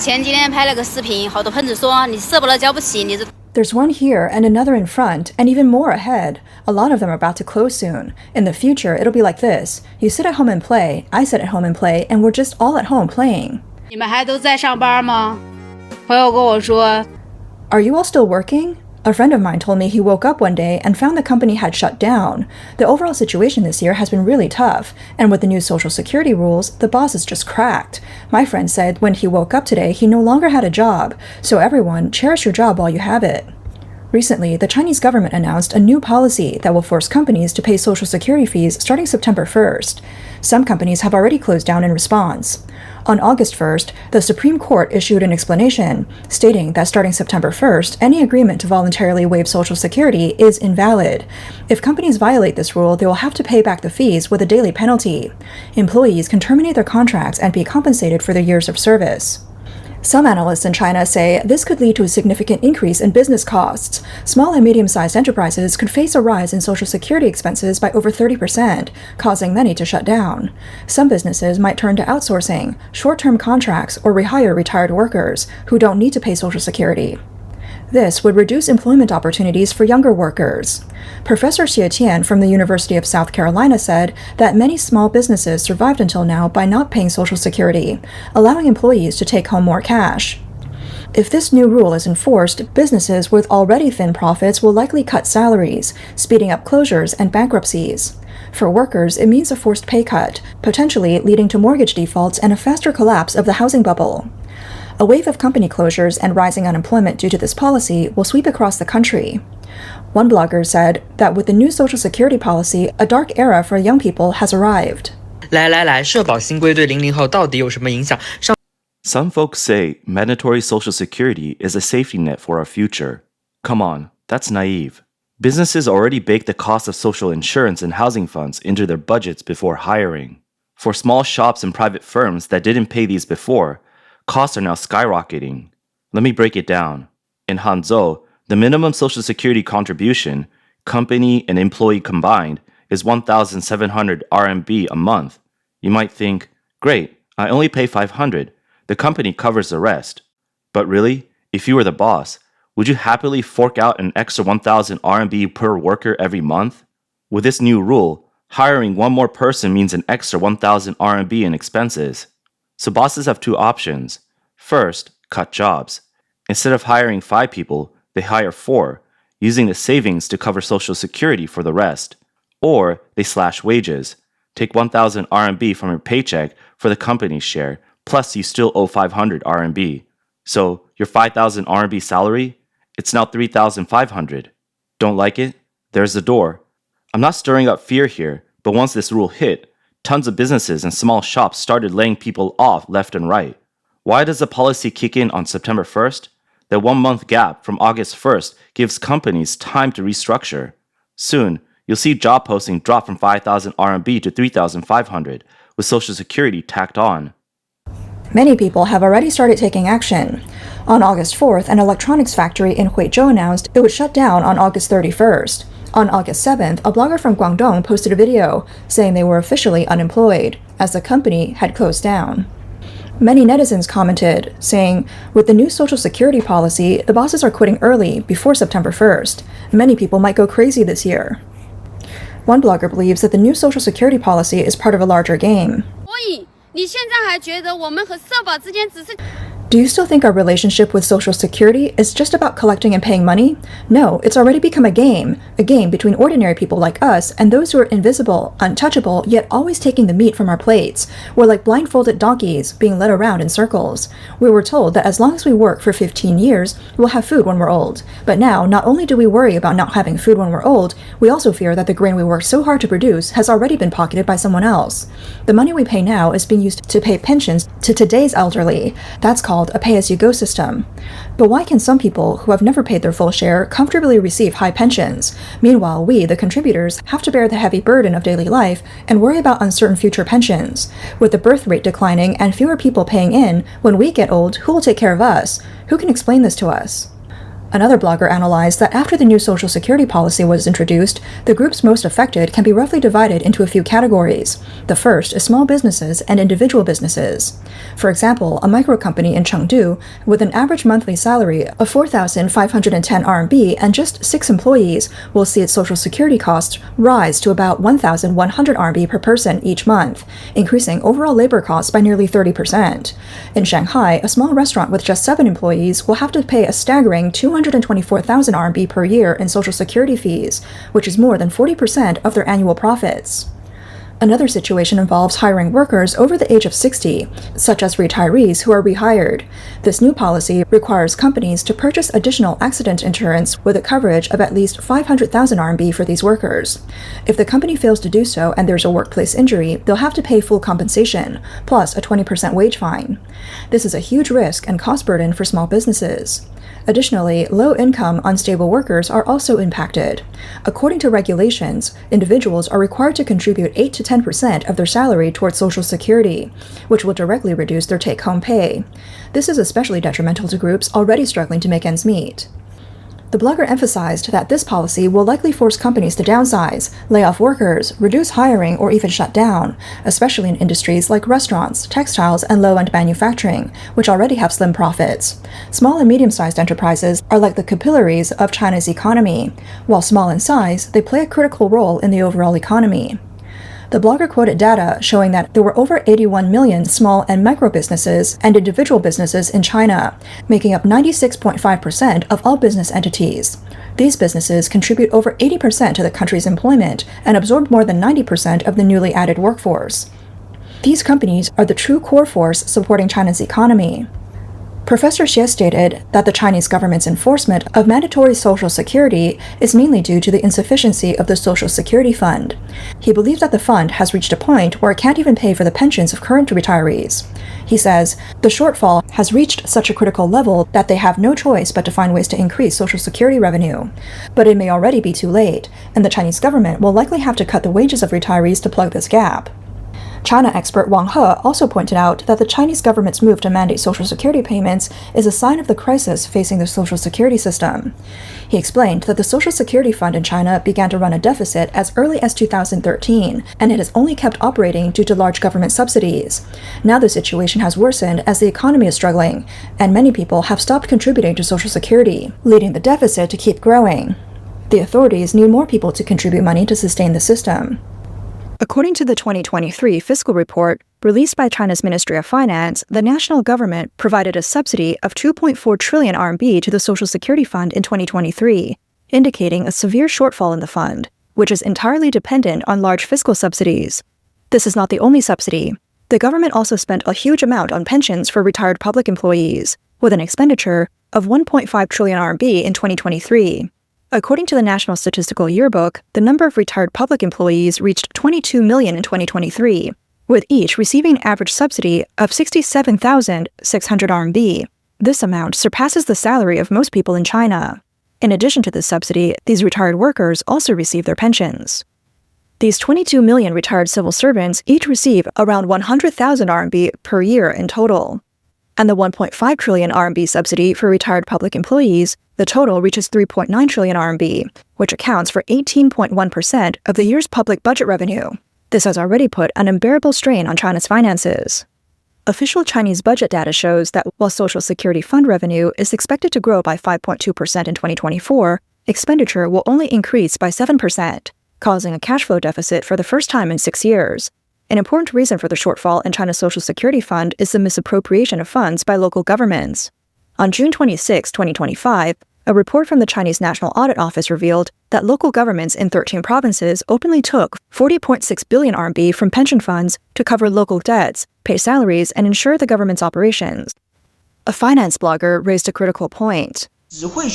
There's one here and another in front, and even more ahead. A lot of them are about to close soon. In the future, it'll be like this. You sit at home and play, I sit at home and play, and we're just all at home playing. 你们还都在上班吗？朋友跟我说 Are you all still working? A friend of mine told me he woke up one day and found the company had shut down. The overall situation this year has been really tough, and with the new Social Security rules, the boss is just cracked. My friend said when he woke up today, he no longer had a job. So everyone, cherish your job while you have it. Recently, the Chinese government announced a new policy that will force companies to pay Social Security fees starting September 1st. Some companies have already closed down in response. On August 1st, the Supreme Court issued an explanation, stating that starting September 1st, any agreement to voluntarily waive Social Security is invalid. If companies violate this rule, they will have to pay back the fees with a daily penalty. Employees can terminate their contracts and be compensated for their years of service. Some analysts in China say this could lead to a significant increase in business costs. Small and medium-sized enterprises could face a rise in Social Security expenses by over 30%, causing many to shut down. Some businesses might turn to outsourcing, short-term contracts, or rehire retired workers who don't need to pay Social Security. This would reduce employment opportunities for younger workers. Professor Xie Tian from the University of South Carolina said that many small businesses survived until now by not paying Social Security, allowing employees to take home more cash. If this new rule is enforced, businesses with already thin profits will likely cut salaries, speeding up closures and bankruptcies. For workers, it means a forced pay cut, potentially leading to mortgage defaults and a faster collapse of the housing bubble. A wave of company closures and rising unemployment due to this policy will sweep across the country. One blogger said that with the new Social Security policy, a dark era for young people has arrived. 来，社保新规对00后到底有什么影响？ Some folks say mandatory Social Security is a safety net for our future. Come on, that's naive. Businesses already bake the cost of social insurance and housing funds into their budgets before hiring. For small shops and private firms that didn't pay these before, costs are now skyrocketing. Let me break it down. In Hangzhou, the minimum Social Security contribution, company and employee combined, is 1,700 RMB a month. You might think, great, I only pay 500. The company covers the rest. But really, if you were the boss, would you happily fork out an extra 1,000 RMB per worker every month? With this new rule, hiring one more person means an extra 1,000 RMB in expenses. So bosses have two options. First, cut jobs. Instead of hiring 5 people, they hire 4, using the savings to cover Social Security for the rest. Or they slash wages. Take 1,000 RMB from your paycheck for the company's share, plus you still owe 500 RMB. So your 5,000 RMB salary, it's now 3,500. Don't like it? There's the door. I'm not stirring up fear here, but once this rule hit, tons of businesses and small shops started laying people off left and right. Why does the policy kick in on September 1st? The 1-month gap from August 1st gives companies time to restructure. Soon, you'll see job posting drop from 5,000 RMB to 3,500, with Social Security tacked on. Many people have already started taking action. On August 4th, an electronics factory in Huizhou announced it would shut down on August 31st. On August 7th, a blogger from Guangdong posted a video saying they were officially unemployed, as the company had closed down. Many netizens commented, saying, with the new Social Security policy, the bosses are quitting early, before September 1st. Many people might go crazy this year. One blogger believes that the new Social Security policy is part of a larger game. Do you still think our relationship with Social Security is just about collecting and paying money? No, it's already become a game between ordinary people like us and those who are invisible, untouchable, yet always taking the meat from our plates. We're like blindfolded donkeys being led around in circles. We were told that as long as we work for 15 years, we'll have food when we're old. But now, not only do we worry about not having food when we're old, we also fear that the grain we worked so hard to produce has already been pocketed by someone else. The money we pay now is being used to pay pensions to today's elderly. That's called a pay-as-you-go system. But why can some people who have never paid their full share comfortably receive high pensions? Meanwhile, we, the contributors, have to bear the heavy burden of daily life and worry about uncertain future pensions. With the birth rate declining and fewer people paying in, when we get old, who will take care of us? Who can explain this to us? Another blogger analyzed that after the new Social Security policy was introduced, the groups most affected can be roughly divided into a few categories. The first is small businesses and individual businesses. For example, a micro company in Chengdu with an average monthly salary of 4,510 RMB and just 6 employees will see its Social Security costs rise to about 1,100 RMB per person each month, increasing overall labor costs by nearly 30%. In Shanghai, a small restaurant with just 7 employees will have to pay a staggering 224,000 RMB per year in Social Security fees, which is more than 40% of their annual profits. Another situation involves hiring workers over the age of 60, such as retirees who are rehired. This new policy requires companies to purchase additional accident insurance with a coverage of at least 500,000 RMB for these workers. If the company fails to do so and there's a workplace injury, they'll have to pay full compensation, plus a 20% wage fine. This is a huge risk and cost burden for small businesses. Additionally, low-income, unstable workers are also impacted. According to regulations, individuals are required to contribute 8 to 10% of their salary towards Social Security, which will directly reduce their take-home pay. This is especially detrimental to groups already struggling to make ends meet. The blogger emphasized that this policy will likely force companies to downsize, lay off workers, reduce hiring, or even shut down, especially in industries like restaurants, textiles, and low-end manufacturing, which already have slim profits. Small and medium-sized enterprises are like the capillaries of China's economy. While small in size, they play a critical role in the overall economy. The blogger quoted data showing that there were over 81 million small and micro businesses and individual businesses in China, making up 96.5% of all business entities. These businesses contribute over 80% to the country's employment and absorb more than 90% of the newly added workforce. These companies are the true core force supporting China's economy. Professor Xie stated that the Chinese government's enforcement of mandatory Social Security is mainly due to the insufficiency of the Social Security Fund. He believes that the fund has reached a point where it can't even pay for the pensions of current retirees. He says, the shortfall has reached such a critical level that they have no choice but to find ways to increase Social Security revenue. But it may already be too late, and the Chinese government will likely have to cut the wages of retirees to plug this gap. China expert Wang He also pointed out that the Chinese government's move to mandate Social Security payments is a sign of the crisis facing the Social Security system. He explained that the Social Security Fund in China began to run a deficit as early as 2013, and it has only kept operating due to large government subsidies. Now the situation has worsened as the economy is struggling, and many people have stopped contributing to Social Security, leading the deficit to keep growing. The authorities need more people to contribute money to sustain the system. According to the 2023 fiscal report released by China's Ministry of Finance, the national government provided a subsidy of 2.4 trillion RMB to the Social Security Fund in 2023, indicating a severe shortfall in the fund, which is entirely dependent on large fiscal subsidies. This is not the only subsidy. The government also spent a huge amount on pensions for retired public employees, with an expenditure of 1.5 trillion RMB in 2023. According to the National Statistical Yearbook, the number of retired public employees reached 22 million in 2023, with each receiving an average subsidy of 67,600 RMB. This amount surpasses the salary of most people in China. In addition to this subsidy, these retired workers also receive their pensions. These 22 million retired civil servants each receive around 100,000 RMB per year in total. And the 1.5 trillion RMB subsidy for retired public employees, the total reaches 3.9 trillion RMB, which accounts for 18.1% of the year's public budget revenue. This has already put an unbearable strain on China's finances. Official Chinese budget data shows that while Social Security Fund revenue is expected to grow by 5.2% in 2024, expenditure will only increase by 7%, causing a cash flow deficit for the first time in 6 years. An important reason for the shortfall in China's Social Security Fund is the misappropriation of funds by local governments. On June 26, 2025, a report from the Chinese National Audit Office revealed that local governments in 13 provinces openly took 40.6 billion RMB from pension funds to cover local debts, pay salaries, and ensure the government's operations. A finance blogger raised a critical point. Social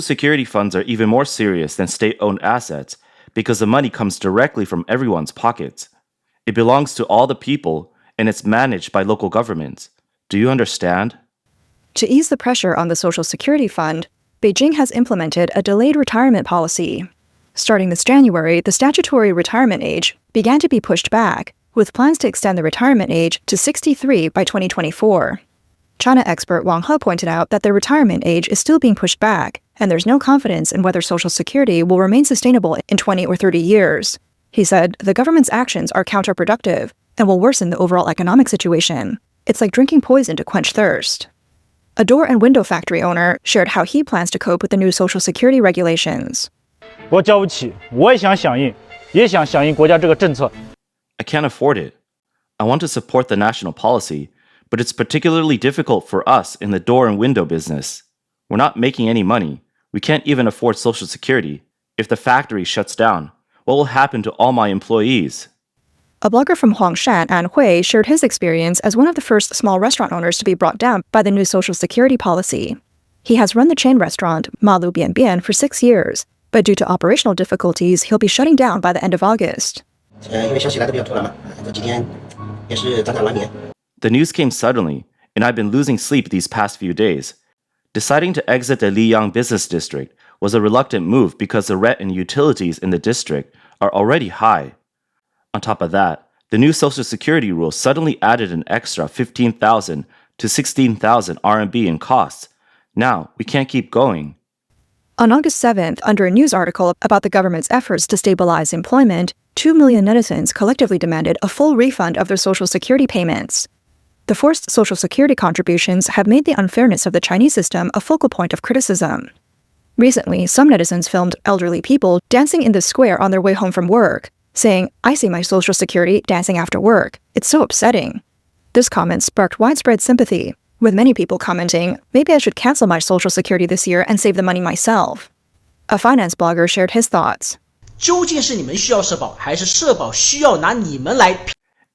Security funds are even more serious than state-owned assets because the money comes directly from everyone's pockets. It belongs to all the people, and it's managed by local governments. Do you understand? To ease the pressure on the Social Security Fund, Beijing has implemented a delayed retirement policy. Starting this January, the statutory retirement age began to be pushed back, with plans to extend the retirement age to 63 by 2024. China expert Wang He pointed out that the retirement age is still being pushed back, and there's no confidence in whether Social Security will remain sustainable in 20 or 30 years. He said the government's actions are counterproductive and will worsen the overall economic situation. It's like drinking poison to quench thirst. A door and window factory owner shared how he plans to cope with the new Social Security regulations. 我交不起，我也想响应，也想响应国家这个政策。 I can't afford it. I want to support the national policy, but it's particularly difficult for us in the door and window business. We're not making any money. We can't even afford Social Security. If the factory shuts down, what will happen to all my employees? A blogger from Huangshan, Anhui, shared his experience as one of the first small restaurant owners to be brought down by the new Social Security policy. He has run the chain restaurant Malu Bian Bian for 6 years, but due to operational difficulties, he'll be shutting down by the end of August. The news came suddenly, and I've been losing sleep these past few days. Deciding to exit the Liyang business district was a reluctant move because the rent and utilities in the district are already high. On top of that, the new Social Security rules suddenly added an extra 15,000 to 16,000 RMB in costs. Now, we can't keep going. On August 7th, under a news article about the government's efforts to stabilize employment, 2 million netizens collectively demanded a full refund of their Social Security payments. The forced Social Security contributions have made the unfairness of the Chinese system a focal point of criticism. Recently, some netizens filmed elderly people dancing in the square on their way home from work, saying, "I see my Social Security dancing after work. It's so upsetting." This comment sparked widespread sympathy, with many people commenting, "Maybe I should cancel my Social Security this year and save the money myself." A finance blogger shared his thoughts. 究竟是你们需要社保，还是社保需要拿你们来？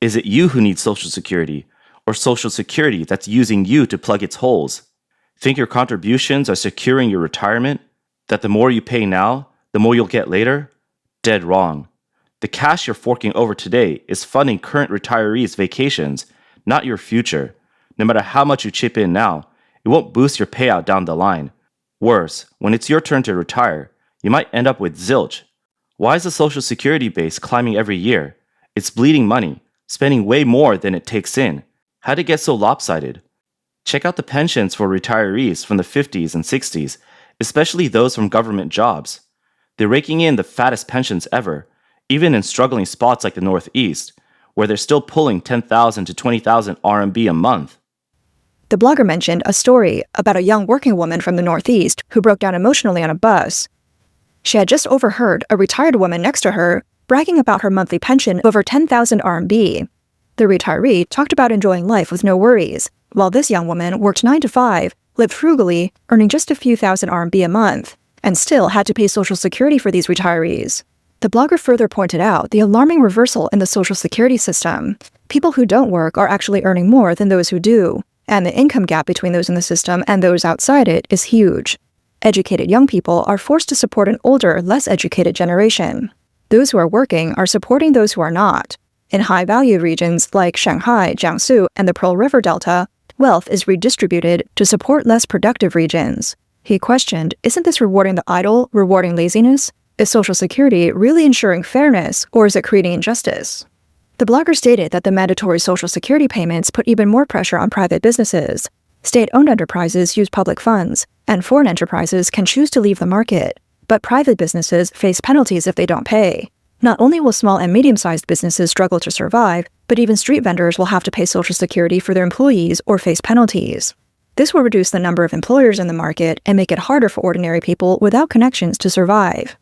Is it you who need Social Security, or Social Security that's using you to plug its holes? Think your contributions are securing your retirement? That the more you pay now, the more you'll get later? Dead wrong. The cash you're forking over today is funding current retirees' vacations, not your future. No matter how much you chip in now, it won't boost your payout down the line. Worse, when it's your turn to retire, you might end up with zilch. Why is the Social Security base climbing every year? It's bleeding money, spending way more than it takes in. How'd it get so lopsided? Check out the pensions for retirees from the 50s and 60s, especially those from government jobs. They're raking in the fattest pensions ever, even in struggling spots like the Northeast, where they're still pulling 10,000 to 20,000 RMB a month. The blogger mentioned a story about a young working woman from the Northeast who broke down emotionally on a bus. She had just overheard a retired woman next to her bragging about her monthly pension of over 10,000 RMB. The retiree talked about enjoying life with no worries, while this young woman worked 9 to 5, lived frugally, earning just a few thousand RMB a month, and still had to pay Social Security for these retirees. The blogger further pointed out the alarming reversal in the Social Security system. People who don't work are actually earning more than those who do, and the income gap between those in the system and those outside it is huge. Educated young people are forced to support an older, less educated generation. Those who are working are supporting those who are not. In high-value regions like Shanghai, Jiangsu, and the Pearl River Delta, wealth is redistributed to support less productive regions. He questioned, isn't this rewarding the idle, rewarding laziness? Is Social Security really ensuring fairness, or is it creating injustice? The blogger stated that the mandatory Social Security payments put even more pressure on private businesses. State-owned enterprises use public funds, and foreign enterprises can choose to leave the market. But private businesses face penalties if they don't pay. Not only will small and medium-sized businesses struggle to survive, but even street vendors will have to pay Social Security for their employees or face penalties. This will reduce the number of employers in the market and make it harder for ordinary people without connections to survive.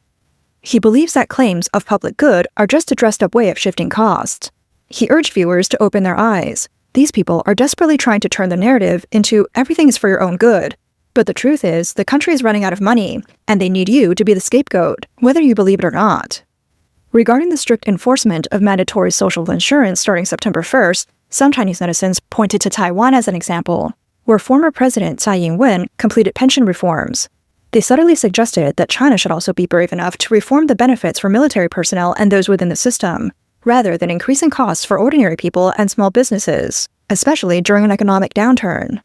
He believes that claims of public good are just a dressed-up way of shifting costs. He urged viewers to open their eyes. These people are desperately trying to turn the narrative into everything is for your own good. But the truth is, the country is running out of money, and they need you to be the scapegoat, whether you believe it or not. Regarding the strict enforcement of mandatory social insurance starting September 1st, some Chinese netizens pointed to Taiwan as an example, where former President Tsai Ing-wen completed pension reforms. They subtly suggested that China should also be brave enough to reform the benefits for military personnel and those within the system, rather than increasing costs for ordinary people and small businesses, especially during an economic downturn.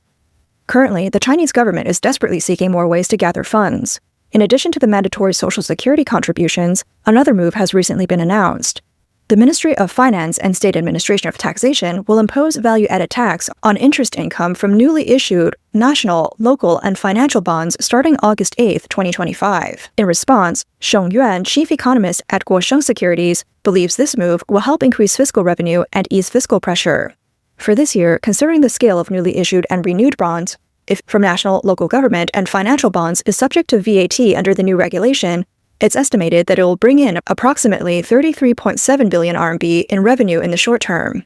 Currently, the Chinese government is desperately seeking more ways to gather funds. In addition to the mandatory Social Security contributions, another move has recently been announced. The the Ministry of Finance and State Administration of Taxation will impose value-added tax on interest income from newly issued national, local, and financial bonds starting August 8, 2025. In response, Sheng Yuan, chief economist at Guosheng Securities, believes this move will help increase fiscal revenue and ease fiscal pressure. For this year, considering the scale of newly issued and renewed bonds, if from national, local government, and financial bonds is subject to VAT under the new regulation, it's estimated that it will bring in approximately 33.7 billion RMB in revenue in the short term.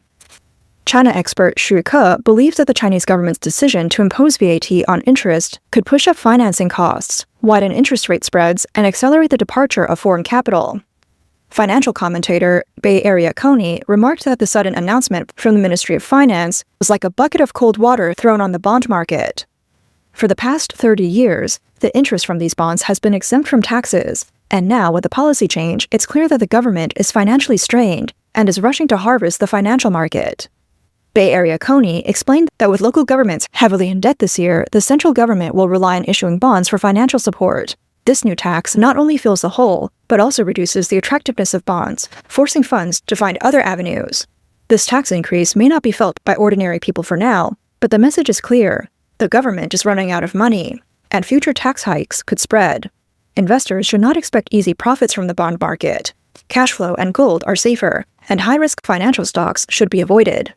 China expert Xu Ke believes that the Chinese government's decision to impose VAT on interest could push up financing costs, widen interest rate spreads, and accelerate the departure of foreign capital. Financial commentator Bay Area Coney remarked that the sudden announcement from the Ministry of Finance was like a bucket of cold water thrown on the bond market. For the past 30 years, the interest from these bonds has been exempt from taxes, and now with the policy change, it's clear that the government is financially strained and is rushing to harvest the financial market. Bay Area Coney explained that with local governments heavily in debt this year, the central government will rely on issuing bonds for financial support. This new tax not only fills the hole, but also reduces the attractiveness of bonds, forcing funds to find other avenues. This tax increase may not be felt by ordinary people for now, but the message is clear. The government is running out of money, and future tax hikes could spread. Investors should not expect easy profits from the bond market. Cash flow and gold are safer, and high-risk financial stocks should be avoided.